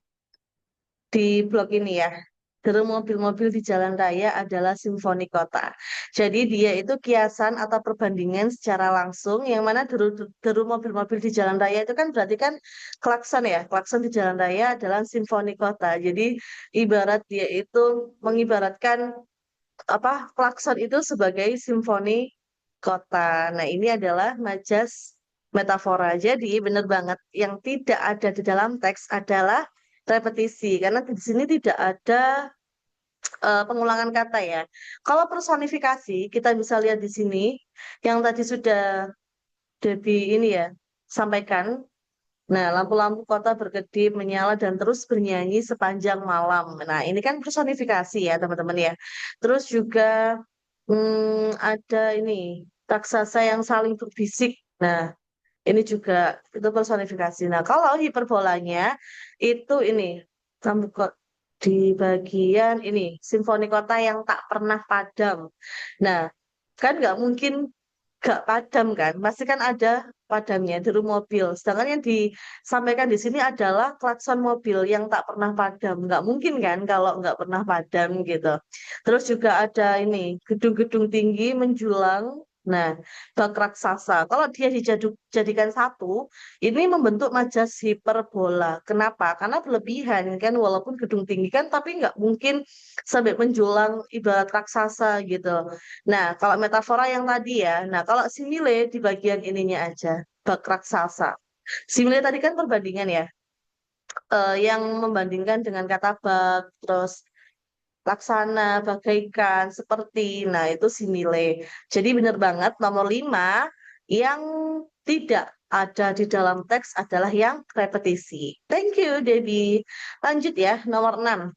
di blog ini ya. Deru mobil-mobil di jalan raya adalah simfoni kota. Jadi dia itu kiasan atau perbandingan secara langsung yang mana deru mobil-mobil di jalan raya itu kan berarti kan klakson ya. Klakson di jalan raya adalah simfoni kota. Jadi ibarat dia itu mengibaratkan apa klakson itu sebagai simfoni kota. Nah, ini adalah majas metafora. Jadi benar banget yang tidak ada di dalam teks adalah repetisi karena di sini tidak ada pengulangan kata ya. Kalau personifikasi kita bisa lihat di sini yang tadi sudah Debbie ini ya sampaikan. Nah, lampu-lampu kota berkedip, menyala dan terus bernyanyi sepanjang malam. Nah, ini kan personifikasi ya teman-teman ya. Terus juga ada ini raksasa yang saling berbisik. Nah, ini juga itu personifikasi. Nah, kalau hiperbolanya itu ini kamu kok di bagian ini simfoni kota yang tak pernah padam. Nah, kan nggak mungkin gak padam kan, pasti kan ada padamnya deru mobil. Sedangkan yang disampaikan di sini adalah klakson mobil yang tak pernah padam. Nggak mungkin kan kalau nggak pernah padam gitu. Terus juga ada ini gedung-gedung tinggi menjulang. Nah, bak raksasa. Kalau dia dijadikan satu, ini membentuk majas hiperbola. Kenapa? Karena berlebihan kan, walaupun gedung tinggi kan, tapi nggak mungkin sampai menjulang ibarat raksasa gitu. Nah, kalau metafora yang tadi ya, nah kalau simile di bagian ininya aja, bak raksasa. Simile tadi kan perbandingan ya, yang membandingkan dengan kata bak, terus laksana, bagaikan, seperti, nah itu simile. Jadi benar banget nomor 5 yang tidak ada di dalam teks adalah yang repetisi. Thank you, Debbie. Lanjut ya, nomor 6.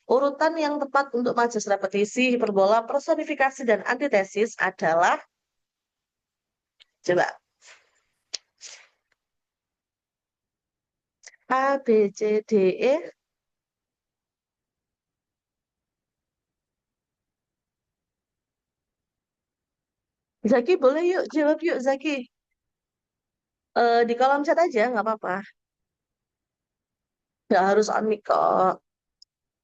Urutan yang tepat untuk majas repetisi, hiperbola, personifikasi, dan antitesis adalah, coba, A, B, C, D, E. Zaki boleh yuk, jawab yuk Zaki. Di kolom chat aja, nggak apa-apa. Nggak harus on mic kok.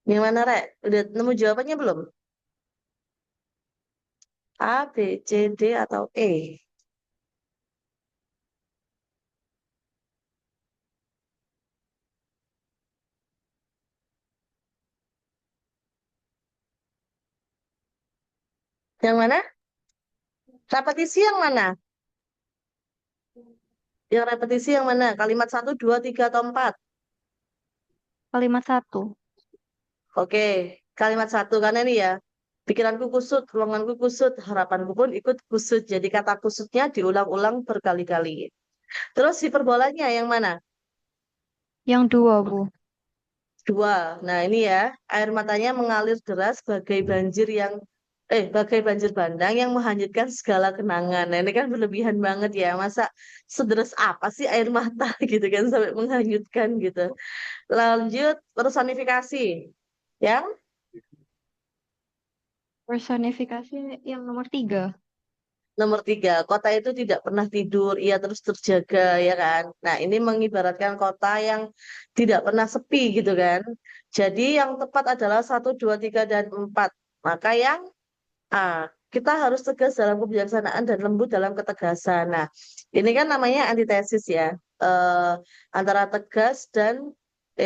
Gimana, Rek? Udah nemu jawabannya belum? A, B, C, D, atau E? Yang mana? Repetisi yang mana? Yang repetisi yang mana? Kalimat satu, dua, tiga, atau empat? Kalimat satu. Oke, kalimat satu karena ini ya. Pikiranku kusut, ruanganku kusut, harapanku pun ikut kusut. Jadi kata kusutnya diulang-ulang berkali-kali. Terus hiperbolanya yang mana? Yang dua, Bu. Dua. Nah, ini ya, air matanya mengalir deras bagai banjir bandang yang menghanyutkan segala kenangan. Nah, ini kan berlebihan banget ya. Masa sederas apa sih air mata gitu kan sampai menghanyutkan gitu. Lanjut personifikasi. Yang Personifikasi yang nomor 3. nomor 3, kota itu tidak pernah tidur, ia terus terjaga, ya kan? Nah, ini mengibaratkan kota yang tidak pernah sepi gitu kan. Jadi yang tepat adalah satu, 2, 3, dan 4. Maka yang A, kita harus tegas dalam kebijaksanaan dan lembut dalam ketegasan. Nah, ini kan namanya antitesis ya. Eh, antara tegas dan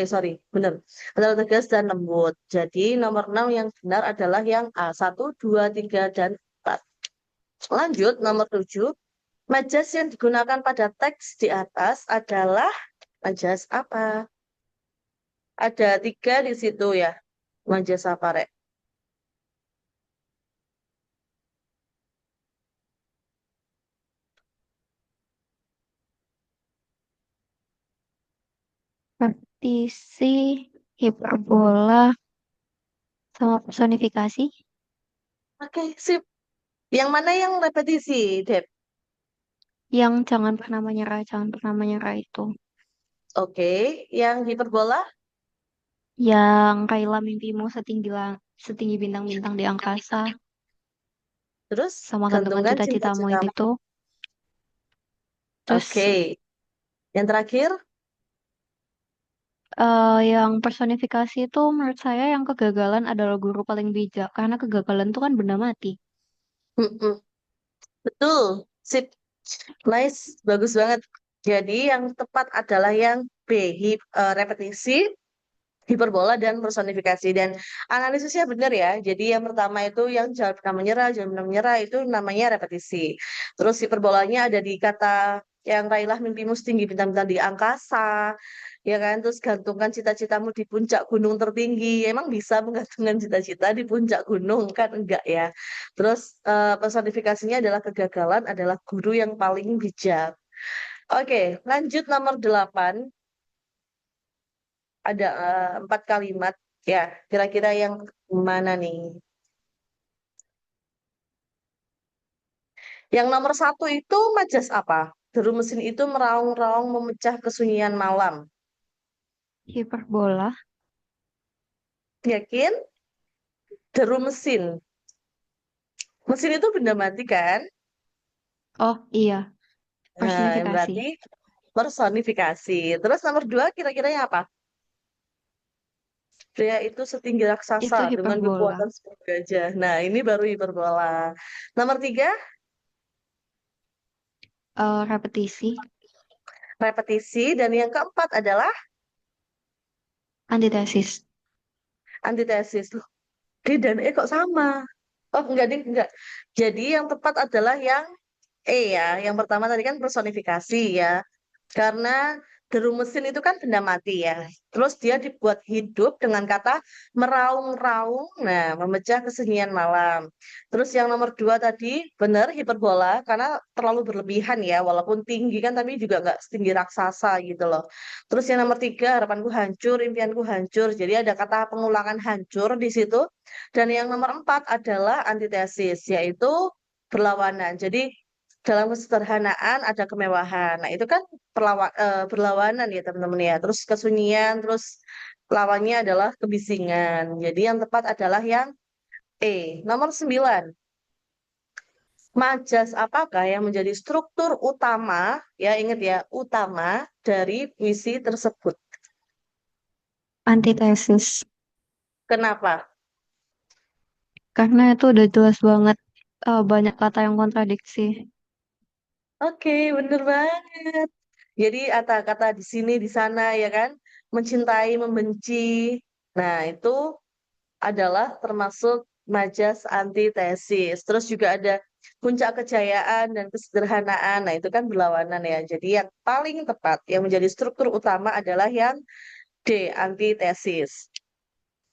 sorry, benar. Antara tegas dan lembut. Jadi nomor 6 yang benar adalah yang A, satu, 2, 3, dan 4. Lanjut, nomor 7. Majas yang digunakan pada teks di atas adalah majas apa? Ada 3 di situ ya. Majas apa, Rek? Repetisi, hiperbola, sama personifikasi. Oke, sip. Yang mana yang repetisi, Dep? Yang jangan pernah menyerah, jangan pernah menyerah itu. Oke, yang hiperbola? Yang Kailah mimpimu setinggi bintang-bintang di angkasa, Terus sama gantungan gantungan cita-citamu cinta-cintamu. itu. Terus Oke, yang terakhir? yang personifikasi itu menurut saya yang kegagalan adalah guru paling bijak, karena kegagalan itu kan benda mati. Mm-mm. Betul, sip. Nice, bagus banget. Jadi yang tepat adalah yang B, repetisi, hiperbola, dan personifikasi. Dan analisisnya benar ya. Jadi yang pertama itu yang jangan pernah menyerah itu namanya repetisi. Terus hiperbolanya ada di kata yang raihlah mimpimu setinggi bintang-bintang di angkasa, ya kan? Terus gantungkan cita-citamu di puncak gunung tertinggi. Emang bisa menggantungkan cita-cita di puncak gunung kan? Enggak ya. Terus personifikasinya adalah kegagalan adalah guru yang paling bijak. Oke, lanjut nomor 8. Ada 4 kalimat. Ya, kira-kira yang mana nih? Yang nomor 1 itu majas apa? Deru mesin itu meraung-raung memecah kesunyian malam. Hiperbola. Yakin? Deru mesin. Mesin itu benda mati kan? Oh iya, Nah, personifikasi. berarti personifikasi. Terus nomor 2 kira-kira yang apa? Pria itu setinggi raksasa Itu dengan hiperbola. kekuatan sebuah gajah. Nah, ini baru hiperbola. Nomor 3, Repetisi. repetisi. Dan yang keempat adalah Antitesis. antitesis. Loh, D dan E kok sama? Oh, enggak, ding, enggak. Jadi yang tepat adalah yang ya. Yang pertama tadi kan personifikasi ya. Karena deru mesin itu kan benda mati ya. Terus dia dibuat hidup dengan kata meraung-raung, nah memecah kesunyian malam. Terus yang nomor 2 tadi benar hiperbola karena terlalu berlebihan ya, walaupun tinggi kan tapi juga nggak setinggi raksasa gitu loh. Terus yang nomor 3 harapanku hancur, impianku hancur. Jadi ada kata pengulangan hancur di situ. Dan yang nomor 4 adalah antitesis, yaitu berlawanan. Jadi dalam kesederhanaan ada kemewahan. Nah, itu kan berlawanan ya teman-teman ya. Terus kesunyian, terus lawannya adalah kebisingan. Jadi yang tepat adalah yang E. Nomor 9. Majas apakah yang menjadi struktur utama, ya ingat ya, utama dari puisi tersebut? Antitesis. Kenapa? Karena itu udah jelas banget, banyak kata yang kontradiksi. Oke, bener banget. Jadi kata-kata di sini, di sana ya kan, mencintai, membenci. Nah, itu adalah termasuk majas antitesis. Terus juga ada puncak kejayaan dan kesederhanaan. Nah, itu kan berlawanan ya. Jadi yang paling tepat yang menjadi struktur utama adalah yang D, antitesis.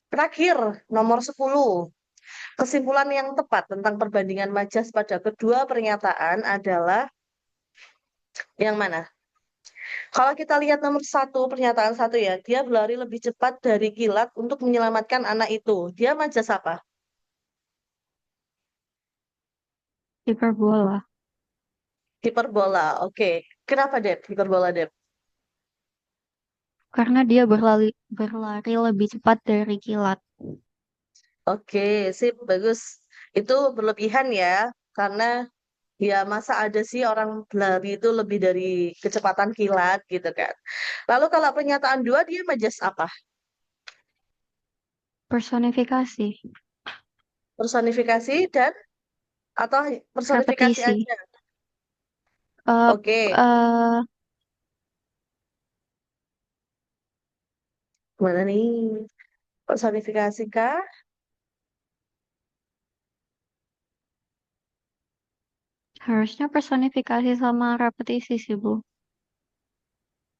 Terakhir, nomor 10. Kesimpulan yang tepat tentang perbandingan majas pada kedua pernyataan adalah yang mana? Kalau kita lihat nomor 1, pernyataan 1 ya, dia berlari lebih cepat dari kilat untuk menyelamatkan anak itu. Dia majas apa? Hiperbola. Hiperbola, oke. Kenapa, Dep? Hiperbola, Dep? Karena dia berlari lebih cepat dari kilat. Oke, sip, bagus. Itu berlebihan ya, karena ya masa ada sih orang berlari itu lebih dari kecepatan kilat gitu kan. Lalu kalau pernyataan 2 dia majas apa? Personifikasi. Personifikasi dan atau personifikasi Repetisi. aja? Eh, Oke, eh, gimana nih? Personifikasi kah? Harusnya personifikasi sama repetisi sih, Bu.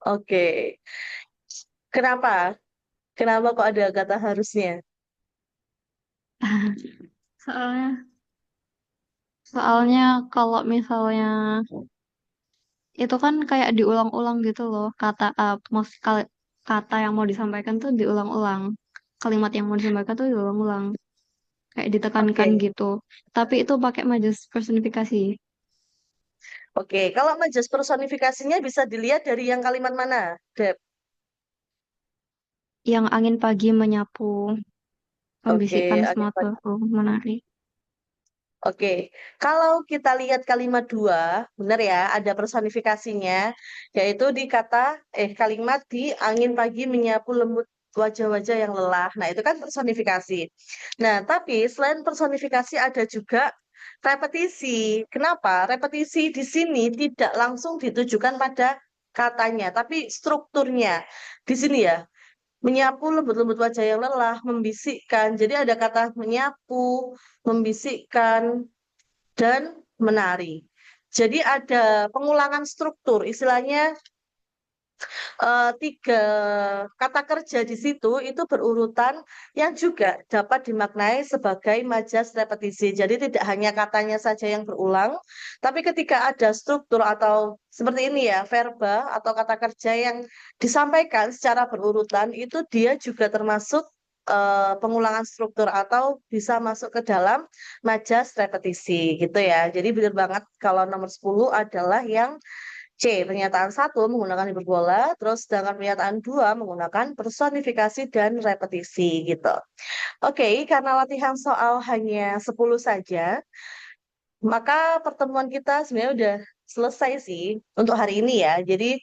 Oke. Kenapa? Kenapa kok ada kata harusnya? Soalnya, soalnya kalau misalnya itu kan kayak diulang-ulang gitu loh, kata yang mau disampaikan tuh diulang-ulang. Kalimat yang mau disampaikan tuh diulang-ulang, kayak ditekankan Oke. gitu. Tapi itu pakai majas personifikasi. Oke, kalau majas personifikasinya bisa dilihat dari yang kalimat mana, Dep? Yang angin pagi menyapu, Oke, membisikkan oke, semataku menari. oke. Kalau kita lihat kalimat 2, benar ya, ada personifikasinya, yaitu di kata, kalimat di angin pagi menyapu lembut wajah-wajah yang lelah. Nah, itu kan personifikasi. Nah, tapi selain personifikasi ada juga repetisi. Kenapa? Repetisi di sini tidak langsung ditujukan pada katanya, tapi strukturnya. Di sini ya, menyapu lembut-lembut wajah yang lelah, membisikkan. Jadi ada kata menyapu, membisikkan, dan menari. Jadi ada pengulangan struktur, istilahnya tiga kata kerja di situ itu berurutan yang juga dapat dimaknai sebagai majas repetisi. Jadi tidak hanya katanya saja yang berulang, tapi ketika ada struktur atau seperti ini ya, verba atau kata kerja yang disampaikan secara berurutan itu dia juga termasuk pengulangan struktur atau bisa masuk ke dalam majas repetisi gitu ya. Jadi benar banget kalau nomor 10 adalah yang C, pernyataan satu menggunakan hiperbola, terus sedangkan pernyataan dua menggunakan personifikasi dan repetisi gitu. Oke, karena latihan soal hanya 10 saja, maka pertemuan kita sebenarnya udah selesai sih untuk hari ini ya. Jadi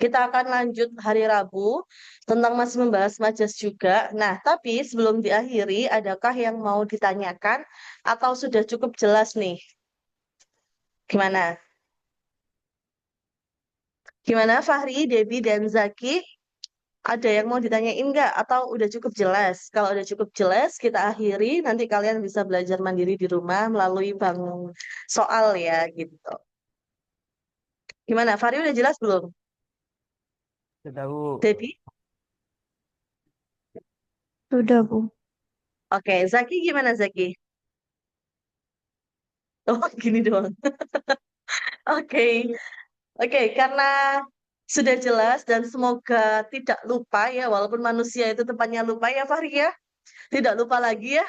kita akan lanjut hari Rabu tentang masih membahas majas juga. Nah, tapi sebelum diakhiri, adakah yang mau ditanyakan atau sudah cukup jelas nih? Gimana? Gimana Fahri, Debi, dan Zaki? Ada yang mau ditanyain nggak? Atau udah cukup jelas? Kalau udah cukup jelas, kita akhiri. Nanti kalian bisa belajar mandiri di rumah melalui bank soal ya, gitu. Gimana? Fahri udah jelas belum? Sudah, Bu. Debi? Sudah, Bu. Oke, Zaki gimana Zaki? Oh, gini doang. Oke, oke, karena sudah jelas dan semoga tidak lupa ya, walaupun manusia itu tempatnya lupa ya Fahri ya. Tidak lupa lagi ya.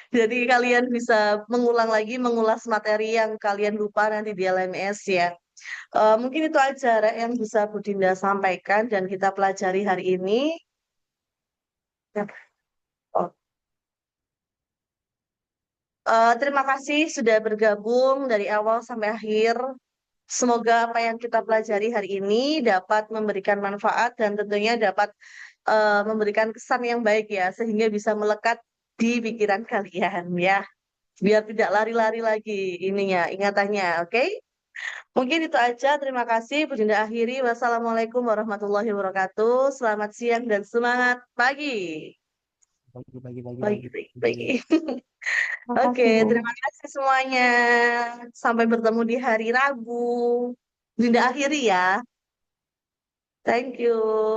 Jadi kalian bisa mengulang lagi, mengulas materi yang kalian lupa nanti di LMS ya. Mungkin itu aja Rek, yang bisa Bu Dinda sampaikan dan kita pelajari hari ini. Ya. Oh. Terima kasih sudah bergabung dari awal sampai akhir. Semoga apa yang kita pelajari hari ini dapat memberikan manfaat dan tentunya dapat memberikan kesan yang baik ya, sehingga bisa melekat di pikiran kalian ya. Biar tidak lari-lari lagi ininya, ingatannya, oke? Mungkin itu aja. Terima kasih. Bu Dinda akhiri. Wassalamualaikum warahmatullahi wabarakatuh. Selamat siang dan semangat pagi. Bagi, bagi, bagi, Pagi, bagi. pagi, pagi. Oke, Makasih, Bu. terima kasih semuanya. Sampai bertemu di hari Rabu. Bu Dinda akhiri ya. Thank you.